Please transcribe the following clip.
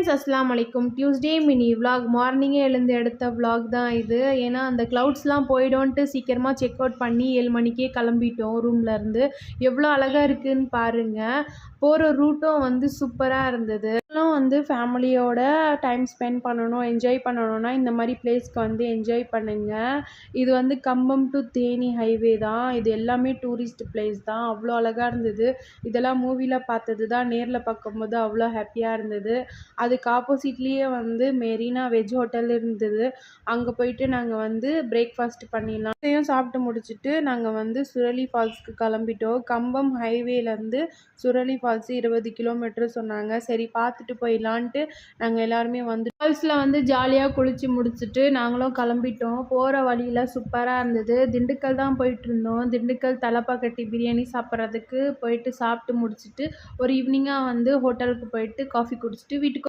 Friends அஸ்ஸலாமு அலைக்கும். Tuesday mini vlog மார்னிங்கே எழுந்து எடுத்த விலாக் தான் இது. ஏன்னா அந்த க்ளவுட்ஸ்லாம் போயிடும்ன்ட்டு சீக்கிரமாக செக் அவுட் பண்ணி 7 மணிக்கே கிளம்பிட்டோம் ரூம்லேருந்து. எவ்வளோ அழகாக இருக்குதுன்னு பாருங்கள். போகிற ரூட்டும் வந்து சூப்பராக இருந்தது. வந்து ஃபேமிலியோட டைம் ஸ்பெண்ட் பண்ணணும், என்ஜாய் பண்ணணும்னா இந்த மாதிரி பிளேஸ்க்கு வந்து என்ஜாய் பண்ணுங்கள். இது வந்து கம்பம் டு தேனி ஹைவே தான். இது எல்லாமே டூரிஸ்ட் பிளேஸ் தான். அவ்வளோ அழகாக இருந்தது. இதெல்லாம் மூவியில் பார்த்தது தான், நேரில் பார்க்கும்போது அவ்வளோ ஹாப்பியாக இருந்தது. அதுக்கு ஆப்போசிட்லேயே வந்து மெரினா வெஜ் ஹோட்டல் இருந்தது. அங்கே போயிட்டு நாங்கள் வந்து பிரேக்ஃபாஸ்ட் பண்ணிடலாம். இதையும் சாப்பிட்டு முடிச்சுட்டு நாங்கள் வந்து சுரளி ஃபால்ஸ்க்கு கிளம்பிட்டோம். கம்பம் ஹைவேலேருந்து சுரளி ஃபால்ஸு 20 கிலோமீட்டர் சொன்னாங்க. சரி பார்த்துட்டு போயிடலான்ட்டு நாங்கள் எல்லாருமே வந்து ஃபால்ஸில் வந்து ஜாலியாக குளித்து முடிச்சுட்டு நாங்களும் கிளம்பிட்டோம். போகிற வழியில் சூப்பராக இருந்தது. திண்டுக்கல் தான் போயிட்டு இருந்தோம். திண்டுக்கல் தலப்பாக்கட்டி பிரியாணி சாப்பிட்றதுக்கு போயிட்டு சாப்பிட்டு முடிச்சுட்டு ஒரு ஈவினிங்காக வந்து ஹோட்டலுக்கு போயிட்டு காஃபி குடிச்சிட்டு வீட்டுக்கு